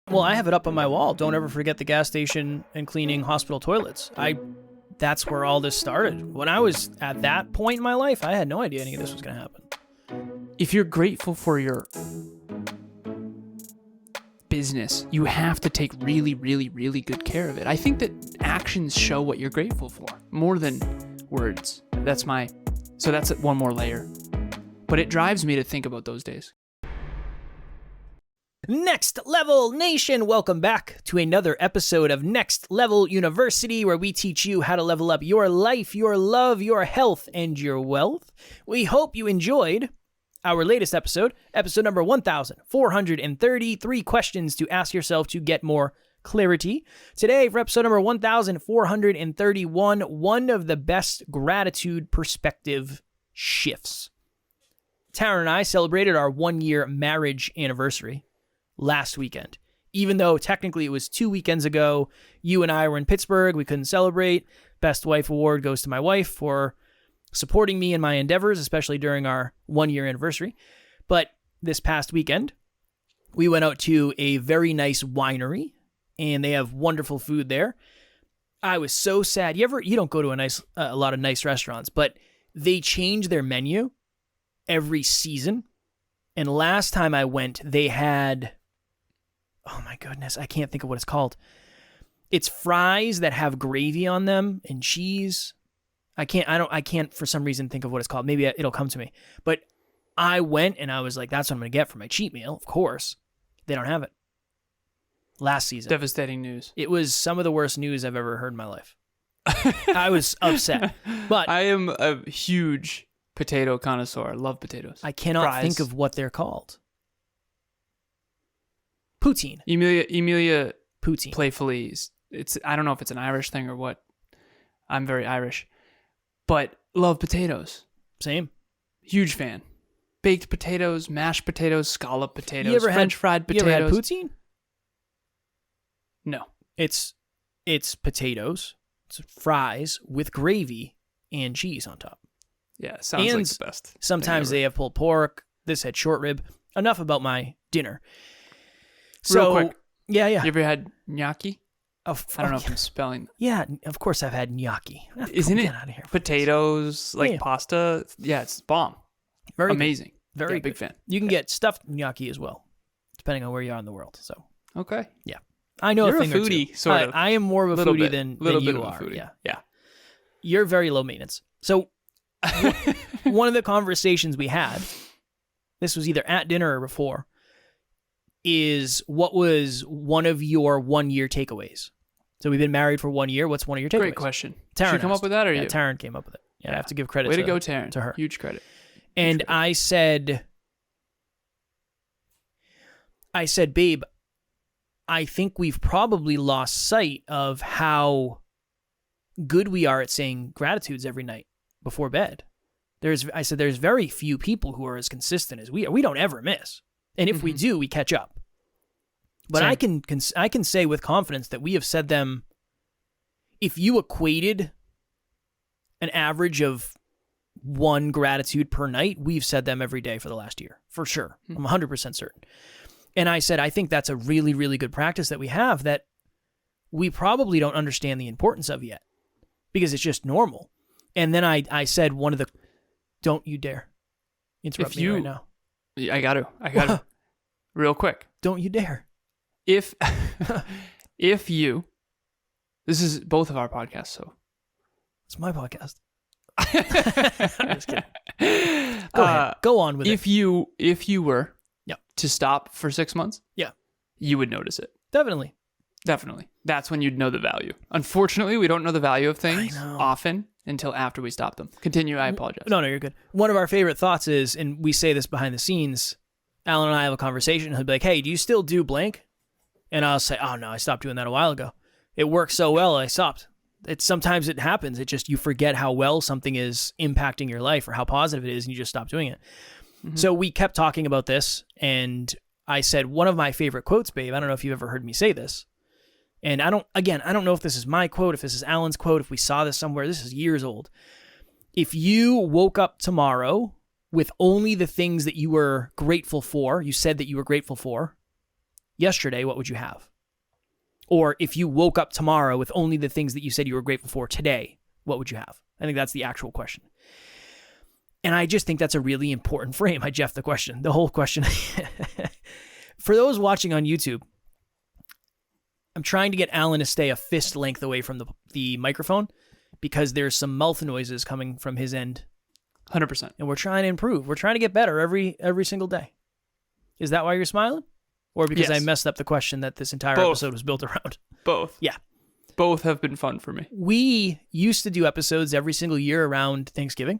Well, I have it up on my wall. Don't ever forget the gas station and cleaning hospital toilets. That's where all this started. When I was at that point in my life, I had no idea any of this was going to happen. If you're grateful for your business, you have to take really, really, really good care of it. I think that actions show what you're grateful for more than words. So that's one more layer. But it drives me to think about those days. Next Level Nation, welcome back to another episode of Next Level University, where we teach you how to level up your life, your love, your health, and your wealth. We hope you enjoyed our latest episode number 1430, 3 questions to ask yourself to get more clarity. Today, for episode number 1431, one of the best gratitude perspective shifts. Taryn and I celebrated our 1-year marriage anniversary last weekend. Even though technically it was 2 weekends ago, you and I were in Pittsburgh, we couldn't celebrate. Best Wife Award goes to my wife for supporting me in my endeavors, especially during our 1-year anniversary. But this past weekend, we went out to a very nice winery, and they have wonderful food there. I was so sad. You don't go to a lot of nice restaurants, but they change their menu every season. And last time I went, they had, oh my goodness, I can't think of what it's called. It's fries that have gravy on them and cheese. I can't for some reason think of what it's called. Maybe it'll come to me. But I went and I was like, that's what I'm going to get for my cheat meal. Of course. They don't have it. Last season. Devastating news. It was some of the worst news I've ever heard in my life. I was upset. But I am a huge potato connoisseur. I love potatoes. I cannot think of what they're called. Poutine. Emilia Poutine. Playfully. I don't know if it's an Irish thing or what. I'm very Irish. But love potatoes. Same. Huge fan. Baked potatoes, mashed potatoes, scallop potatoes, French fried potatoes. You ever had poutine? No. It's potatoes, it's fries with gravy and cheese on top. Yeah, sounds like the best. Sometimes they have pulled pork. This had short rib. Enough about my dinner. So, real quick. Yeah. You ever had gnocchi? I don't know if I'm spelling. Yeah, of course I've had gnocchi. Isn't it potatoes, pasta? Yeah, it's bomb. Very amazing. Good. Very big fan. You can get stuffed gnocchi as well, depending on where you are in the world. So okay. Yeah. I know you're a thing a foodie, or two. sort of. I am more of a foodie than you are. Yeah. You're very low maintenance. So one of the conversations we had, this was either at dinner or before, is what was one of your 1-year takeaways? So we've been married for 1 year. What's one of your takeaways? Great question. Taryn Did you come up with that or you? Taryn came up with it. Yeah, I have to give credit to go, Taryn. To her. Huge credit. And I said, babe, I think we've probably lost sight of how good we are at saying gratitudes every night before bed. I said, there's very few people who are as consistent as we are. We don't ever miss. And if we do, we catch up. But same. I can say with confidence that we have said them, if you equated an average of 1 gratitude per night, we've said them every day for the last year, for sure. I'm 100% certain. And I said, I think that's a really, really good practice that we have that we probably don't understand the importance of yet because it's just normal. And then I said don't you dare interrupt me right now. I got to. Real quick. Don't you dare. If you, this is both of our podcasts, so. It's my podcast. I'm just kidding. Go ahead. Go on with it. If you were to stop for 6 months, you would notice it. Definitely. That's when you'd know the value. Unfortunately, we don't know the value of things often until after we stop them. Continue. I apologize. No, you're good. One of our favorite thoughts is, and we say this behind the scenes, Alan and I have a conversation. He'll be like, hey, do you still do blank? And I'll say, oh, no, I stopped doing that a while ago. It worked so well, I stopped. Sometimes it happens. It just, you forget how well something is impacting your life or how positive it is, and you just stop doing it. Mm-hmm. So we kept talking about this, and I said, one of my favorite quotes, babe, I don't know if you've ever heard me say this. And I don't know if this is my quote, if this is Alan's quote, if we saw this somewhere. This is years old. If you woke up tomorrow with only the things that you were grateful for, you said that you were grateful for, yesterday, what would you have? Or if you woke up tomorrow with only the things that you said you were grateful for today, what would you have? I think that's the actual question. And I just think that's a really important frame. I Jeff the question, the whole question. For those watching on YouTube, I'm trying to get Alan to stay a fist length away from the microphone because there's some mouth noises coming from his end. 100%. And we're trying to improve. We're trying to get better every single day. Is that why you're smiling? Or because I messed up the question that this entire episode was built around? Both. Yeah. Both have been fun for me. We used to do episodes every single year around Thanksgiving,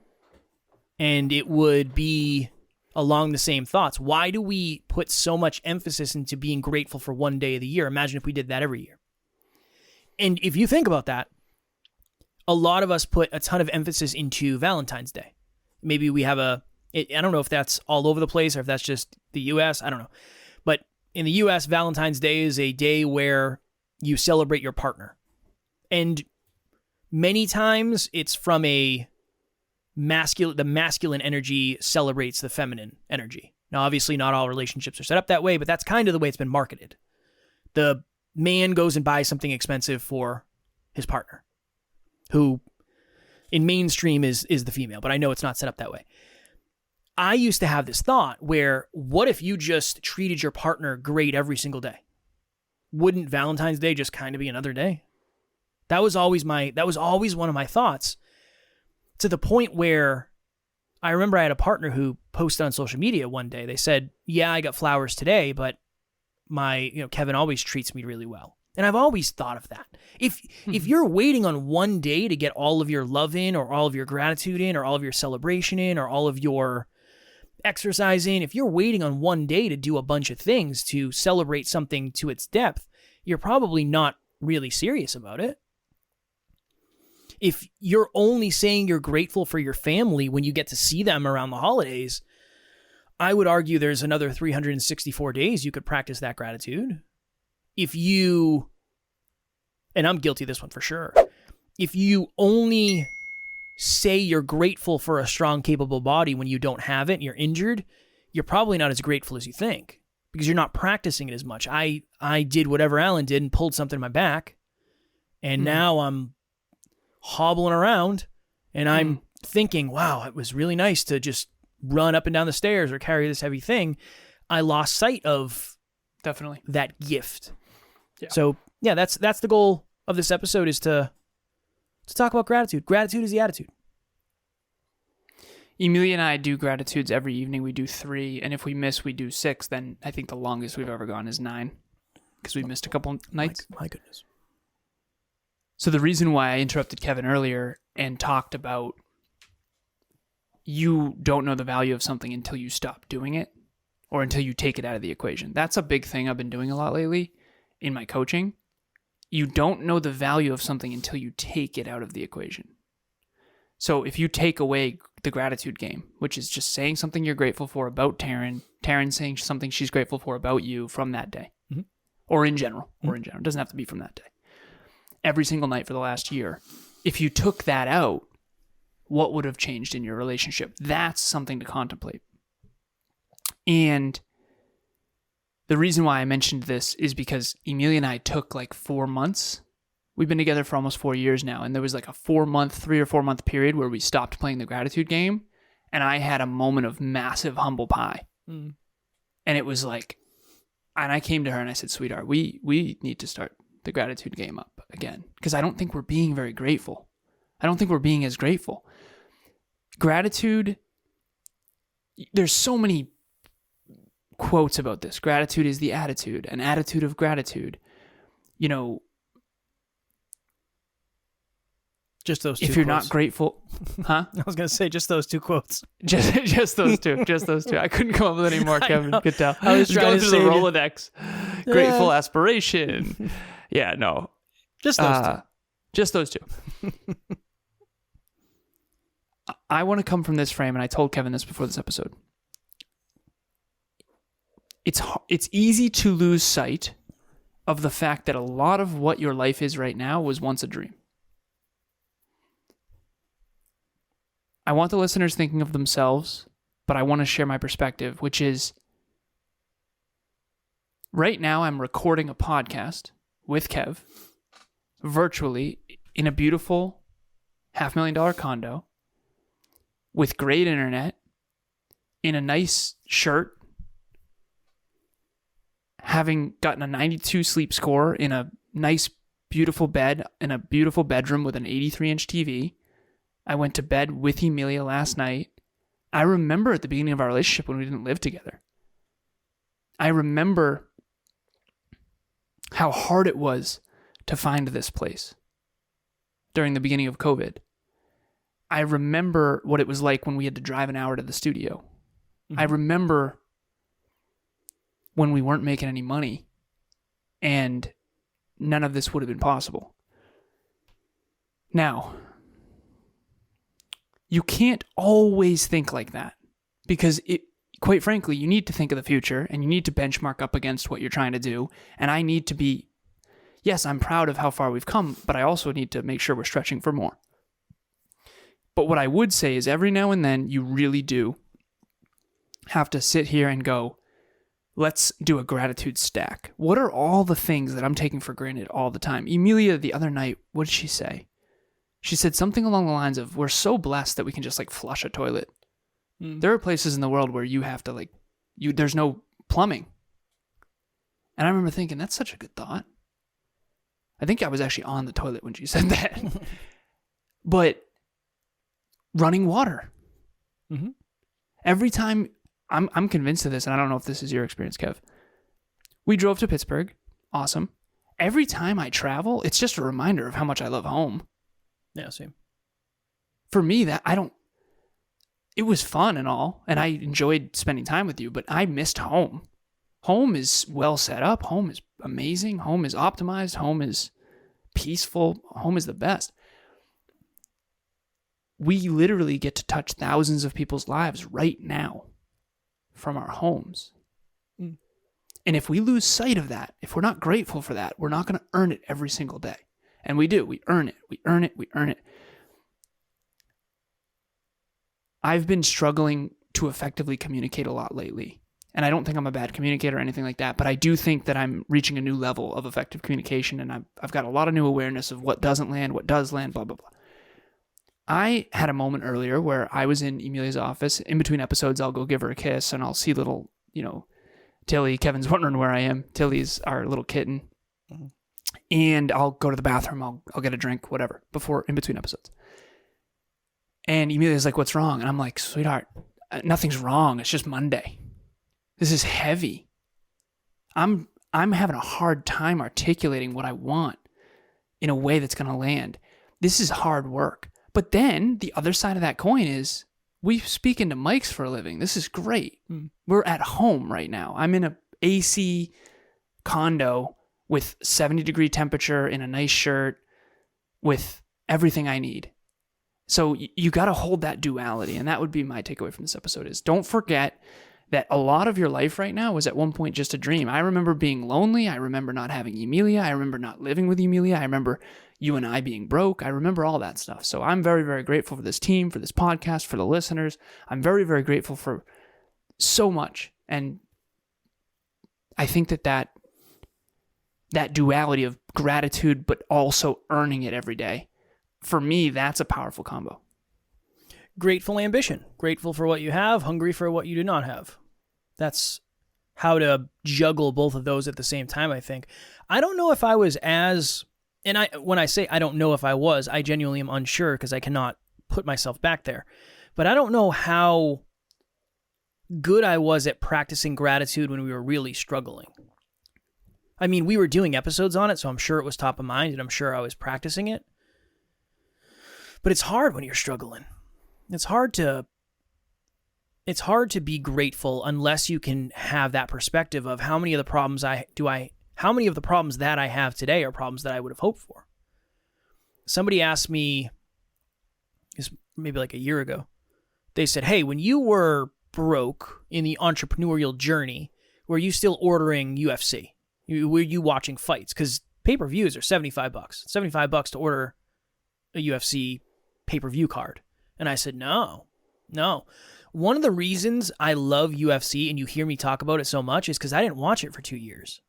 and it would be along the same thoughts. Why do we put so much emphasis into being grateful for one day of the year? Imagine if we did that every year. And if you think about that, a lot of us put a ton of emphasis into Valentine's Day. Maybe we have I don't know if that's all over the place or if that's just the U.S. I don't know. But in the U.S., Valentine's Day is a day where you celebrate your partner. And many times it's from the masculine energy celebrates the feminine energy. Now, obviously not all relationships are set up that way, but that's kind of the way it's been marketed. The man goes and buys something expensive for his partner, who in mainstream is the female, but I know it's not set up that way. I used to have this thought where, what if you just treated your partner great every single day? Wouldn't Valentine's Day just kind of be another day? That was always one of my thoughts, to the point where I remember I had a partner who posted on social media one day. They said, yeah, I got flowers today, but Kevin always treats me really well. And I've always thought of that. If you're waiting on one day to get all of your love in, or all of your gratitude in, or all of your celebration in, or all of your exercise in, if you're waiting on one day to do a bunch of things to celebrate something to its depth, you're probably not really serious about it. If you're only saying you're grateful for your family when you get to see them around the holidays, I would argue there's another 364 days you could practice that gratitude. If you, and I'm guilty of this one for sure, if you only say you're grateful for a strong, capable body when you don't have it and you're injured, you're probably not as grateful as you think because you're not practicing it as much. I did whatever Alan did and pulled something in my back, and now I'm hobbling around and I'm thinking, wow, it was really nice to just run up and down the stairs or carry this heavy thing. I lost sight of definitely that gift. Yeah. So yeah, that's the goal of this episode, is to talk about gratitude. Gratitude is the attitude. Emilia and I do gratitudes every evening. We do 3, and if we miss, we do 6. Then I think the longest we've ever gone is 9, because we missed a couple nights. My goodness. So the reason why I interrupted Kevin earlier and talked about you don't know the value of something until you stop doing it, or until you take it out of the equation. That's a big thing I've been doing a lot lately in my coaching. You don't know the value of something until you take it out of the equation. So if you take away the gratitude game, which is just saying something you're grateful for about Taryn saying something she's grateful for about you from that day, or in general, it doesn't have to be from that day. Every single night for the last year, if you took that out, what would have changed in your relationship? That's something to contemplate. And the reason why I mentioned this is because Emilia and I took like 4 months. We've been together for almost 4 years now. And there was like a 3 or 4 month period where we stopped playing the gratitude game. And I had a moment of massive humble pie. And it was like, and I came to her and I said, sweetheart, we need to start the gratitude game up again. Because I don't think we're being very grateful. I don't think we're being as grateful. Gratitude, there's so many quotes about this. Gratitude is the attitude, an attitude of gratitude. You know, just those two if you're quotes. Not grateful, huh? I was going to say just those 2 quotes. just those two. Just those 2. I couldn't come up with any more, Kevin. Could tell. I was going trying through to the Rolodex. Yeah. Grateful aspiration. Yeah, no. Just those 2. Just those 2. I want to come from this frame, and I told Kevin this before this episode. It's easy to lose sight of the fact that a lot of what your life is right now was once a dream. I want the listeners thinking of themselves, but I want to share my perspective, which is Right now, I'm recording a podcast with Kev virtually in a beautiful $500,000 condo with great internet, in a nice shirt, having gotten a 92 sleep score, in a nice, beautiful bed, in a beautiful bedroom with an 83-inch TV. I went to bed with Emilia last night. I remember at the beginning of our relationship when we didn't live together. I remember how hard it was to find this place during the beginning of COVID. I remember what it was like when we had to drive an hour to the studio. Mm-hmm. I remember when we weren't making any money and none of this would have been possible. Now, you can't always think like that because quite frankly, you need to think of the future and you need to benchmark up against what you're trying to do. And I need to be, yes, I'm proud of how far we've come, but I also need to make sure we're stretching for more. But what I would say is every now and then you really do have to sit here and go, let's do a gratitude stack. What are all the things that I'm taking for granted all the time? Emilia, the other night, what did she say? She said something along the lines of, we're so blessed that we can just like flush a toilet. There are places in the world where you have to there's no plumbing. And I remember thinking, that's such a good thought. I think I was actually on the toilet when she said that. But running water. Mm-hmm. Every time, I'm convinced of this, and I don't know if this is your experience, Kev. We drove to Pittsburgh. Awesome. Every time I travel, it's just a reminder of how much I love home. Yeah, same. For me, it was fun and all, and I enjoyed spending time with you, but I missed home. Home is well set up. Home is amazing. Home is optimized. Home is peaceful. Home is the best. We literally get to touch thousands of people's lives right now from our homes. Mm. And if we lose sight of that, if we're not grateful for that, we're not going to earn it every single day. And we do. We earn it. We earn it. We earn it. I've been struggling to effectively communicate a lot lately. And I don't think I'm a bad communicator or anything like that, but I do think that I'm reaching a new level of effective communication, and I've got a lot of new awareness of what doesn't land, what does land, blah, blah, blah. I had a moment earlier where I was in Emilia's office. In between episodes, I'll go give her a kiss, and I'll see little, Tilly. Kevin's wondering where I am. Tilly's our little kitten. Mm-hmm. And I'll go to the bathroom. I'll get a drink, whatever, in between episodes. And Emilia's like, what's wrong? And I'm like, sweetheart, nothing's wrong. It's just Monday. This is heavy. I'm having a hard time articulating what I want in a way that's going to land. This is hard work. But then the other side of that coin is we speak into mics for a living. This is great. We're at home right now. I'm in a AC condo with 70-degree temperature, in a nice shirt, with everything I need. So you got to hold that duality. And that would be my takeaway from this episode is don't forget that a lot of your life right now was at one point just a dream. I remember being lonely. I remember not having Emilia. I remember not living with Emilia. I remember you and I being broke. I remember all that stuff. So I'm very, very grateful for this team, for this podcast, for the listeners. I'm very, very grateful for so much. And I think that duality of gratitude, but also earning it every day, for me, that's a powerful combo. Grateful ambition. Grateful for what you have, hungry for what you do not have. That's how to juggle both of those at the same time, I think. I don't know if I was when I say I don't know if I was, I genuinely am unsure because I cannot put myself back there. But I don't know how good I was at practicing gratitude when we were really struggling. I mean, we were doing episodes on it, so I'm sure it was top of mind, and I'm sure I was practicing it. But it's hard when you're struggling. It's hard to be grateful unless you can have that perspective of how many of the problems that I have today are problems that I would have hoped for. Somebody asked me, maybe like a year ago, they said, hey, when you were broke in the entrepreneurial journey, were you still ordering UFC? Were you watching fights? Because pay-per-views are $75. $75 to order a UFC pay-per-view card. And I said, no. One of the reasons I love UFC and you hear me talk about it so much is because I didn't watch it for 2 years.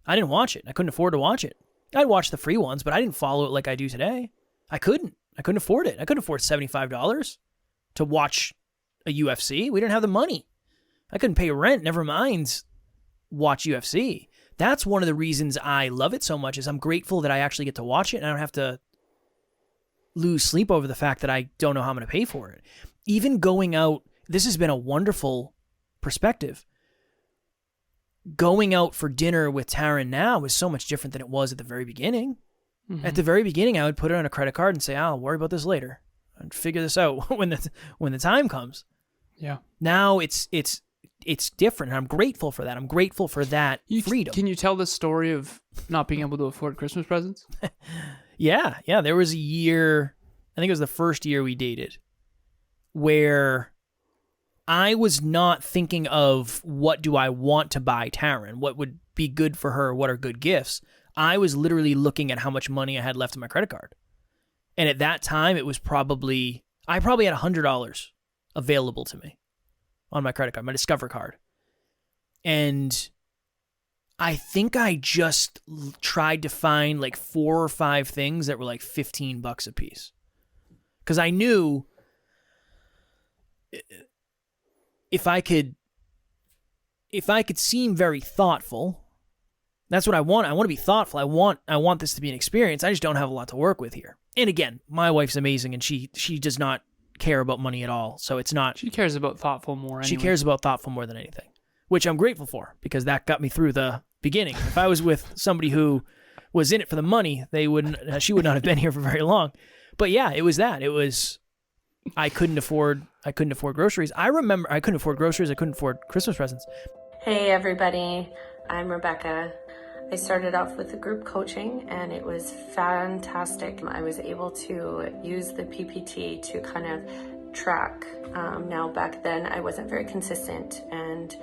I didn't watch it. I couldn't afford to watch it. I'd watch the free ones, but I didn't follow it like I do today. I couldn't afford it. I couldn't afford $75 to watch a UFC. We didn't have the money. I couldn't pay rent, never mind watch UFC. That's one of the reasons I love it so much is I'm grateful that I actually get to watch it and I don't have to lose sleep over the fact that I don't know how I'm going to pay for it. Even going out, this has been a wonderful perspective. Going out for dinner with Taryn now is so much different than it was at the very beginning. Mm-hmm. At the very beginning, I would put it on a credit card and say, I'll worry about this later. I'd figure this out when the time comes. Yeah. Now it's different. And I'm grateful for that. I'm grateful for that freedom. Can you tell the story of not being able to afford Christmas presents? Yeah. There was a year, I think it was the first year we dated, where I was not thinking of what do I want to buy Taryn, what would be good for her, what are good gifts. I was literally looking at how much money I had left in my credit card. And at that time, I probably had $100 available to me on my credit card, my Discover card. And I think I just tried to find like 4 or 5 things that were like $15 a piece. Because I knew if I could seem very thoughtful, that's what I want. I want to be thoughtful. I want this to be an experience. I just don't have a lot to work with here. And again, my wife's amazing and she does not care about money at all. So it's not. She cares about thoughtful more anyway. She cares about thoughtful more than anything, which I'm grateful for because that got me through the beginning. If I was with somebody who was in it for the money, she would not have been here for very long. But yeah, it was that. It was I couldn't afford groceries. I remember I couldn't afford groceries. I couldn't afford Christmas presents. Hey everybody, I'm Rebecca. I started off with the group coaching and it was fantastic. I was able to use the PPT to kind of track. Now back then I wasn't very consistent, and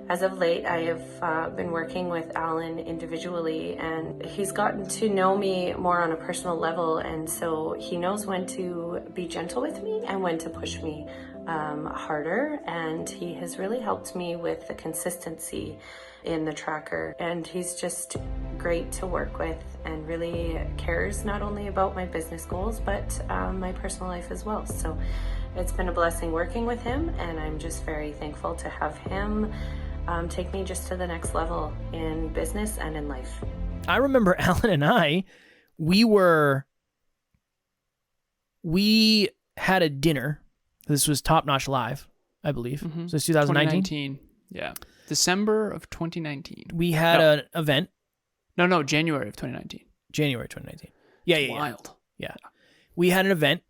as of late I have been working with Alan individually, and he's gotten to know me more on a personal level, and so he knows when to be gentle with me and when to push me harder, and he has really helped me with the consistency in the tracker, and he's just great to work with and really cares not only about my business goals but my personal life as well. So it's been a blessing working with him, and I'm just very thankful to have him take me just to the next level in business and in life. I remember Alan and I, we had a dinner. This was Top Notch Live, I believe. Mm-hmm. So it's 2019. Yeah. December of 2019. We had an event. No, January of 2019. January 2019. Yeah. Wild. Yeah. We had an event,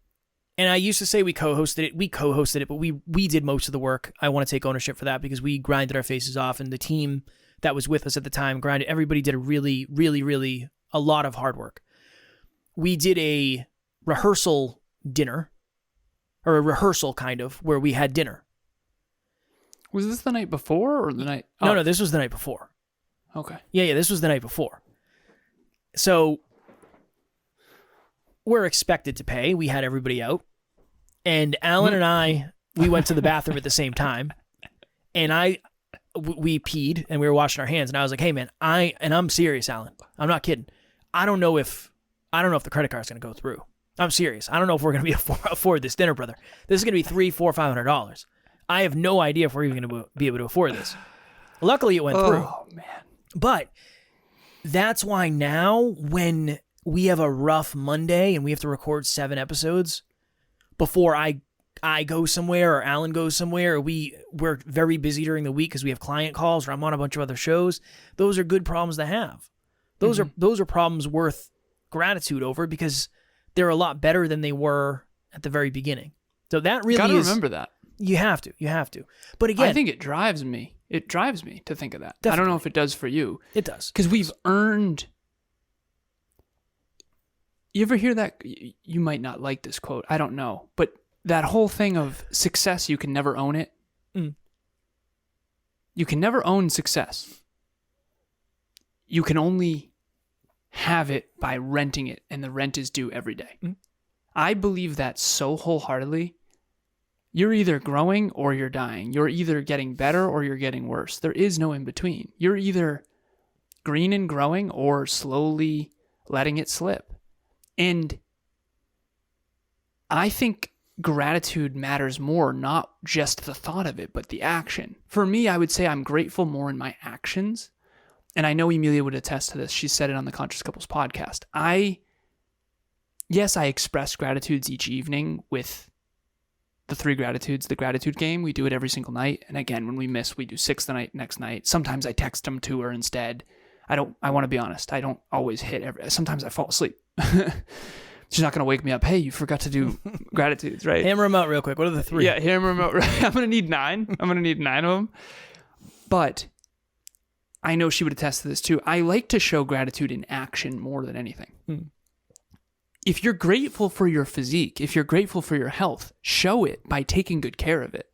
and I used to say we co-hosted it. We co-hosted it, but we did most of the work. I want to take ownership for that because we grinded our faces off, and the team that was with us at the time grinded. Everybody did a really, really, really a lot of hard work. We did a rehearsal dinner, or a rehearsal kind of, where we had dinner. Was this the night before or the night? Oh. No, this was the night before. Okay. Yeah, this was the night before. So we're expected to pay. We had everybody out. And Alan and I, we went to the bathroom at the same time. And we peed and we were washing our hands. And I was like, hey man, I'm serious, Alan. I'm not kidding. I don't know if the credit card's going to go through. I'm serious. I don't know if we're going to afford this dinner, brother. This is going to be $300, $400, $500. I have no idea if we're even going to be able to afford this. Luckily, it went through. Oh, man. But that's why now when we have a rough Monday and we have to record 7 episodes before I go somewhere or Alan goes somewhere, or we're very busy during the week because we have client calls or I'm on a bunch of other shows, those are good problems to have. Those are problems worth gratitude over because they're a lot better than they were at the very beginning. So that really gotta remember that. You have to. But again, I think it drives me. It drives me to think of that. Definitely. I don't know if it does for you. It does. Because we've earned... You ever hear that? You might not like this quote. I don't know. But that whole thing of success, you can never own it. Mm. You can never own success. You can only have it by renting it, and the rent is due every day. Mm. I believe that so wholeheartedly. You're either growing or you're dying. You're either getting better or you're getting worse. There is no in between. You're either green and growing or slowly letting it slip. And I think gratitude matters more, not just the thought of it, but the action. For me, I would say I'm grateful more in my actions. And I know Emilia would attest to this. She said it on the Conscious Couples podcast. Yes, I express gratitudes each evening with the 3 gratitudes, the gratitude game. We do it every single night. And again, when we miss, we do 6 the next night. Sometimes I text them to her instead. I want to be honest. I don't always hit sometimes I fall asleep. She's not going to wake me up. Hey, you forgot to do gratitudes, right? Hammer them out real quick. What are the 3? Yeah, hammer them out. Right. I'm going to need 9. I'm going to need 9 of them. But I know she would attest to this too. I like to show gratitude in action more than anything. If you're grateful for your physique, if you're grateful for your health, show it by taking good care of it.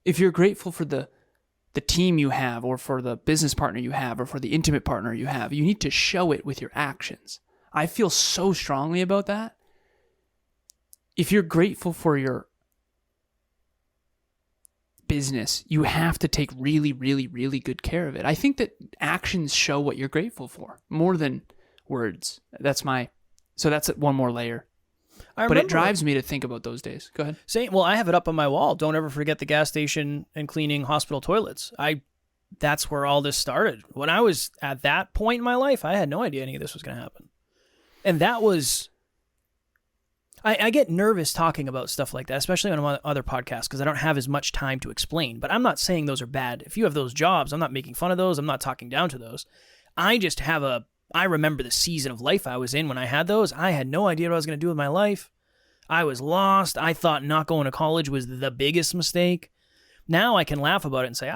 If you're grateful for the team you have, or for the business partner you have, or for the intimate partner you have, you need to show it with your actions. I feel so strongly about that. If you're grateful for your business, you have to take really, really, really good care of it. I think that actions show what you're grateful for more than words. So that's one more layer. But it drives me to think about those days. Go ahead. Well, I have it up on my wall. Don't ever forget the gas station and cleaning hospital toilets. That's where all this started. When I was at that point in my life, I had no idea any of this was going to happen. And that was... I get nervous talking about stuff like that, especially on other podcasts, because I don't have as much time to explain. But I'm not saying those are bad. If you have those jobs, I'm not making fun of those. I'm not talking down to those. I remember the season of life I was in when I had those. I had no idea what I was going to do with my life. I was lost. I thought not going to college was the biggest mistake. Now I can laugh about it and say,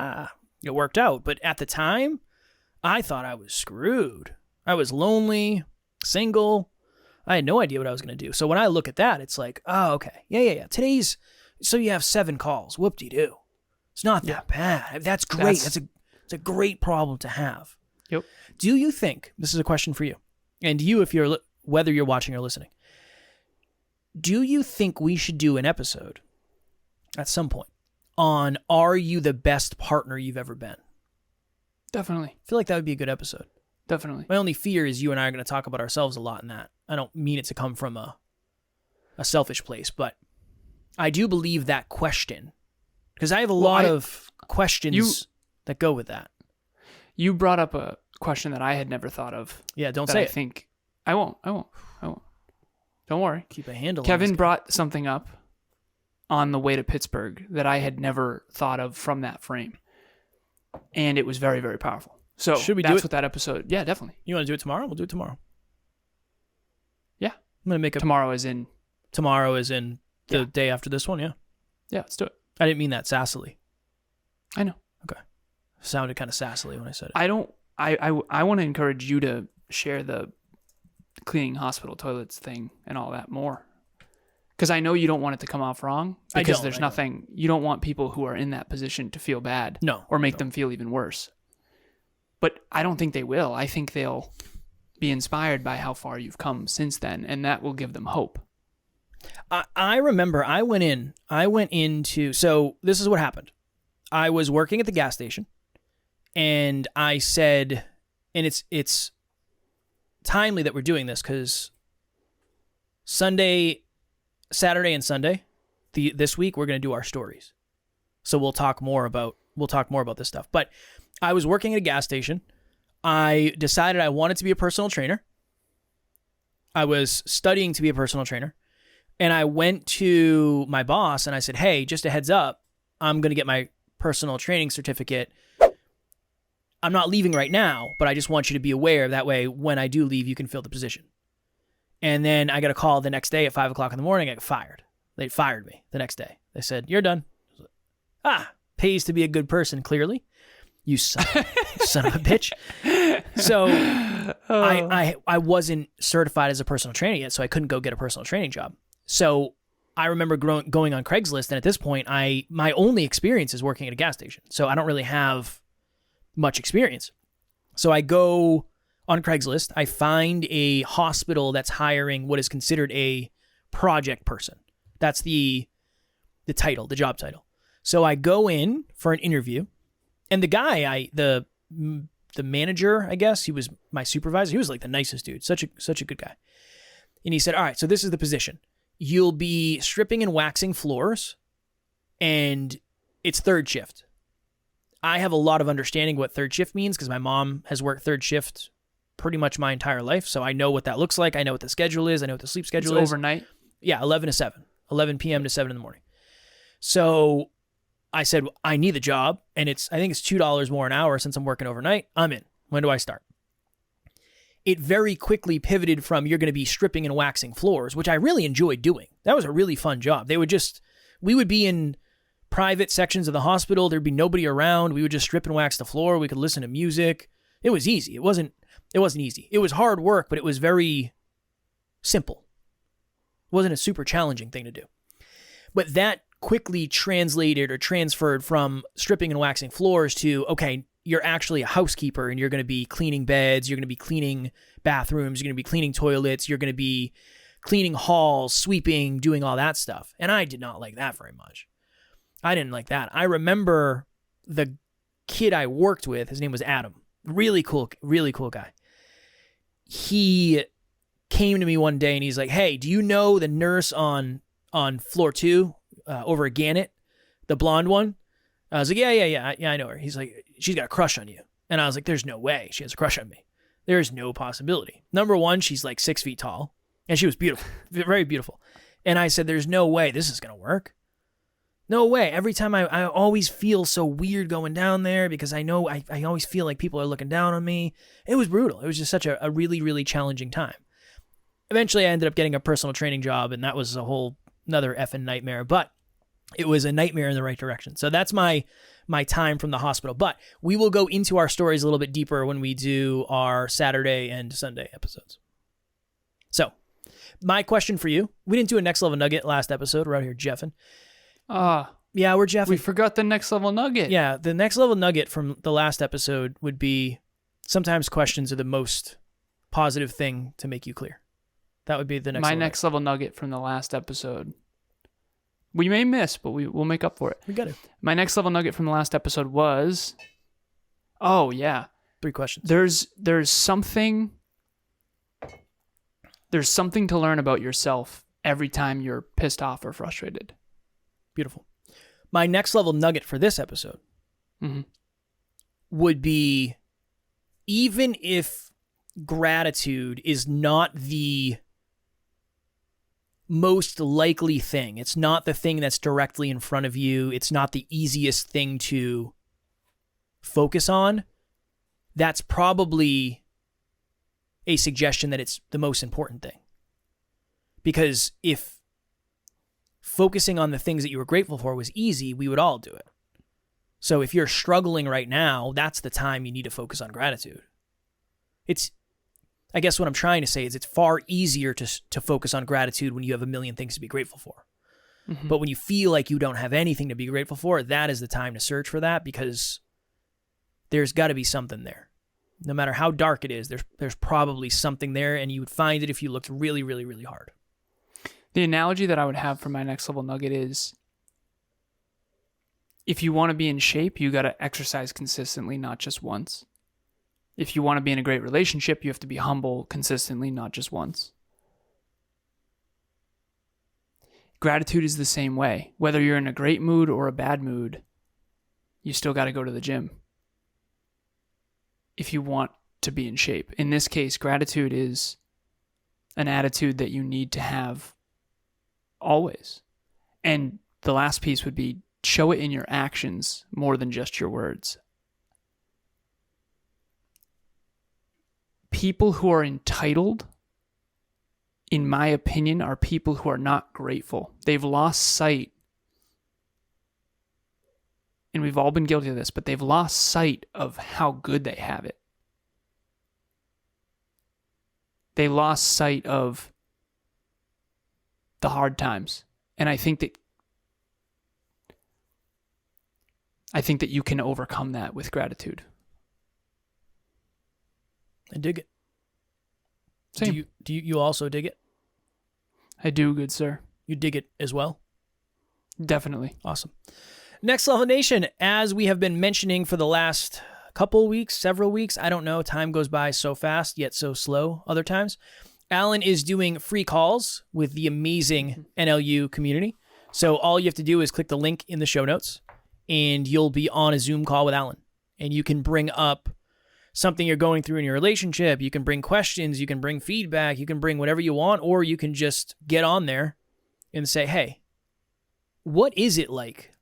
it worked out. But at the time, I thought I was screwed. I was lonely, single. I had no idea what I was going to do. So when I look at that, it's like, oh, okay. Yeah. So you have 7 calls. Whoop-de-doo. It's not that bad. That's great. It's a great problem to have. Yep. Do you think, this is a question for you, and you, whether you're watching or listening, do you think we should do an episode at some point on, are you the best partner you've ever been? Definitely. I feel like that would be a good episode. Definitely. My only fear is you and I are going to talk about ourselves a lot in that. I don't mean it to come from a selfish place, but I do believe that question, because I have a lot of questions that go with that. You brought up a question that I had never thought of. Yeah, don't say it. I won't. Don't worry. Keep a handle on Kevin brought something up on the way to Pittsburgh that I had never thought of from that frame. And it was very, very powerful. So should we that's do it? What that episode... Yeah, definitely. You want to do it tomorrow? We'll do it tomorrow. Yeah. I'm going to make Tomorrow is in the day after this one, yeah. Yeah, let's do it. I didn't mean that sassily. I know. Okay. Sounded kind of sassily when I said it. I want to encourage you to share the cleaning hospital toilets thing and all that more. Because I know you don't want it to come off wrong. Because there's nothing... You don't want people who are in that position to feel bad. No. Or make them feel even worse. But I don't think they will. I think they'll be inspired by how far you've come since then, and that will give them hope. I remember I went into... So this is what happened. I was working at the gas station, and I said... And it's timely that we're doing this, because Saturday and Sunday, this week, we're going to do our stories. So we'll talk more about this stuff. But I was working at a gas station. I decided I wanted to be a personal trainer. I was studying to be a personal trainer. And I went to my boss and I said, hey, just a heads up, I'm going to get my personal training certificate. I'm not leaving right now, but I just want you to be aware. That way, when I do leave, you can fill the position. And then I got a call the next day at 5 o'clock in the morning. I got fired. They fired me the next day. They said, you're done. Pays to be a good person, clearly. You son of a bitch. So I wasn't certified as a personal trainer yet, so I couldn't go get a personal training job. So I remember going on Craigslist, and at this point, my only experience is working at a gas station. So I don't really have much experience. So I go on Craigslist. I find a hospital that's hiring what is considered a project person. That's the the job title. So I go in for an interview, and the guy, the manager, I guess, he was my supervisor. He was like the nicest dude, such a good guy. And he said, all right, so this is the position. You'll be stripping and waxing floors, and it's third shift. I have a lot of understanding what third shift means because my mom has worked third shift pretty much my entire life, so I know what that looks like. I know what the schedule is. I know what the sleep schedule is. Overnight? Yeah, 11 to 7. 11 p.m. to 7 in the morning. So I said, I need the job, and I think it's $2 more an hour since I'm working overnight. I'm in. When do I start? It very quickly pivoted from you're going to be stripping and waxing floors, which I really enjoyed doing. That was a really fun job. We would be in private sections of the hospital. There'd be nobody around. We would just strip and wax the floor. We could listen to music. It was easy. It wasn't easy. It was hard work, but it was very simple. It wasn't a super challenging thing to do. But that quickly translated or transferred from stripping and waxing floors to, okay, you're actually a housekeeper and you're going to be cleaning beds, you're going to be cleaning bathrooms, you're going to be cleaning toilets, you're going to be cleaning halls, sweeping, doing all that stuff. And I did not like that very much. I didn't like that. I remember the kid I worked with, his name was Adam. Really cool guy. He came to me one day and he's like, hey, do you know the nurse on floor 2 over at Gannett, the blonde one? I was like, yeah, I know her. He's like, she's got a crush on you. And I was like, there's no way she has a crush on me. There's no possibility. Number one, she's like 6 feet tall, and she was beautiful, very beautiful. And I said, there's no way this is going to work. No way. Every time I always feel so weird going down there because I know I always feel like people are looking down on me. It was brutal. It was just such a really, really challenging time. Eventually, I ended up getting a personal training job, and that was a whole another effing nightmare. But it was a nightmare in the right direction. So that's my time from the hospital. But we will go into our stories a little bit deeper when we do our Saturday and Sunday episodes. So my question for you, we didn't do a next level nugget last episode. We're out here jeffing. Yeah, we're jeffing. We forgot the next level nugget. Yeah, the next level nugget from the last episode would be sometimes questions are the most positive thing to make you clear. That would be the next My level next level nugget from the last episode. We may miss, but we'll make up for it. We got it. My next level nugget from the last episode was, oh yeah, 3 questions. There's something to learn about yourself every time you're pissed off or frustrated. Beautiful. My next level nugget for this episode would be, even if gratitude is not the most likely thing, it's not the thing that's directly in front of you, it's not the easiest thing to focus on, that's probably a suggestion that it's the most important thing. Because if focusing on the things that you were grateful for was easy, we would all do it. So if you're struggling right now, that's the time you need to focus on gratitude. I guess what I'm trying to say is it's far easier to focus on gratitude when you have a million things to be grateful for. Mm-hmm. But when you feel like you don't have anything to be grateful for, that is the time to search for that, because there's got to be something there. No matter how dark it is, there's probably something there, and you would find it if you looked really, really, really hard. The analogy that I would have for my next level nugget is, if you want to be in shape, you got to exercise consistently, not just once. If you want to be in a great relationship, you have to be humble consistently, not just once. Gratitude is the same way. Whether you're in a great mood or a bad mood, you still got to go to the gym if you want to be in shape. In this case, gratitude is an attitude that you need to have always. And the last piece would be, show it in your actions more than just your words. People who are entitled, in my opinion, are people who are not grateful. They've lost sight, and we've all been guilty of this, but they've lost sight of how good they have it. They lost sight of the hard times. And I think that you can overcome that with gratitude. I dig it. Same. Do you also dig it? I do, good sir. You dig it as well? Definitely. Awesome. Next Level Nation, as we have been mentioning for the last couple weeks, several weeks, I don't know, time goes by so fast, yet so slow other times. Alan is doing free calls with the amazing NLU community. So all you have to do is click the link in the show notes, and you'll be on a Zoom call with Alan. And you can bring up something you're going through in your relationship. You can bring questions. You can bring feedback. You can bring whatever you want, or you can just get on there and say, hey, what is it like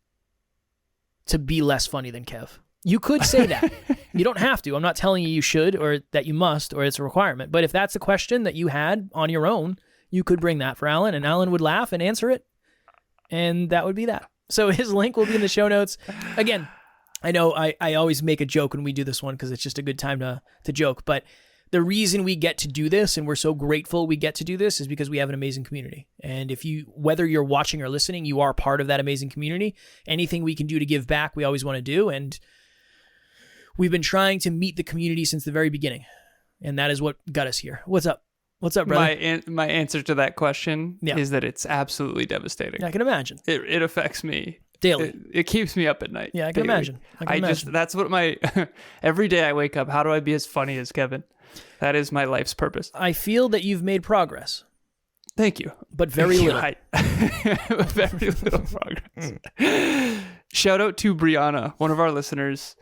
to be less funny than Kev? You could say that. You don't have to. I'm not telling you should or that you must or it's a requirement. But if that's a question that you had on your own, you could bring that for Alan, and Alan would laugh and answer it. And that would be that. So his link will be in the show notes. Again, I know I always make a joke when we do this one because it's just a good time to joke. But the reason we get to do this and we're so grateful we get to do this is because we have an amazing community. And whether you're watching or listening, you are part of that amazing community. Anything we can do to give back, we always want to do. And we've been trying to meet the community since the very beginning. And that is what got us here. What's up? What's up, brother? My answer to that question is that it's absolutely devastating. I can imagine. It affects me daily. It keeps me up at night. Yeah, I can imagine. That's what every day I wake up, how do I be as funny as Kevin? That is my life's purpose. I feel that you've made progress. Thank you. But very little. Very little progress. Shout out to Brianna, one of our listeners,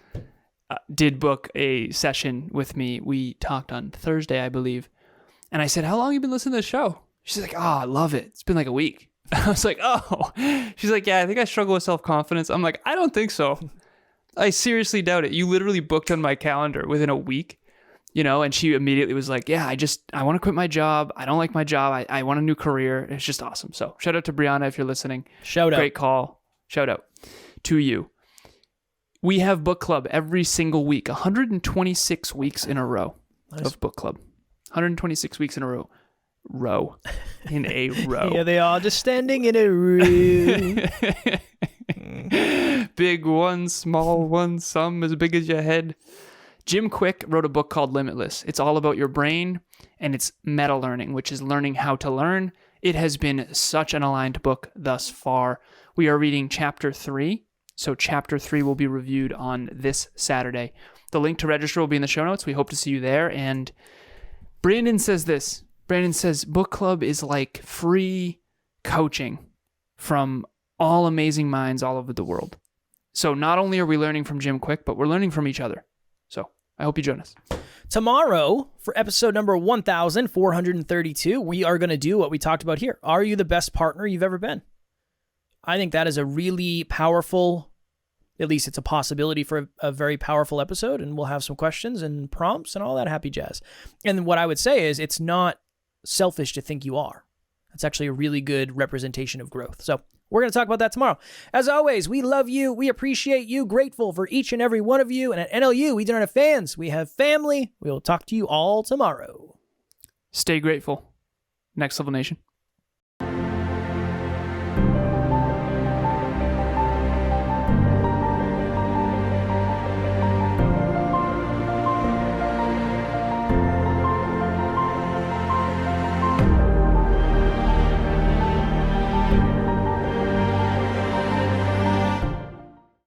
did book a session with me. We talked on Thursday, I believe. And I said, how long have you been listening to the show? She's like, oh, I love it. It's been like a week. I was like, oh. She's like, yeah, I think I struggle with self-confidence. I'm like, I don't think so. I seriously doubt it. You literally booked on my calendar within a week, and she immediately was like, yeah, I want to quit my job. I don't like my job. I want a new career. It's just awesome. So shout out to Brianna if you're listening. Shout out. Great call. Shout out to you. We have book club every single week, 126 weeks in a row of book club. 126 weeks in a row. In a row. Yeah, they are just standing in a row. Big one, small one, some as big as your head. Jim Quick wrote a book called Limitless. It's all about your brain, and it's meta learning, which is learning how to learn. It has been such an aligned book thus far. We are reading chapter 3. So chapter 3 will be reviewed on this Saturday. The link to register will be in the show notes. We hope to see you there. And Brandon says this. Brandon says, book club is like free coaching from all amazing minds all over the world. So not only are we learning from Jim Quick, but we're learning from each other. So I hope you join us. Tomorrow, for episode number 1432, we are going to do what we talked about here. Are you the best partner you've ever been? I think that is a really powerful, at least it's a possibility for a very powerful episode, and we'll have some questions and prompts and all that happy jazz. And what I would say is it's not selfish to think you are. That's actually a really good representation of growth. So we're going to talk about that tomorrow. As always, we love you. We appreciate you. Grateful for each and every one of you. And at NLU, we don't have fans. We have family. We will talk to you all tomorrow. Stay grateful. Next Level Nation.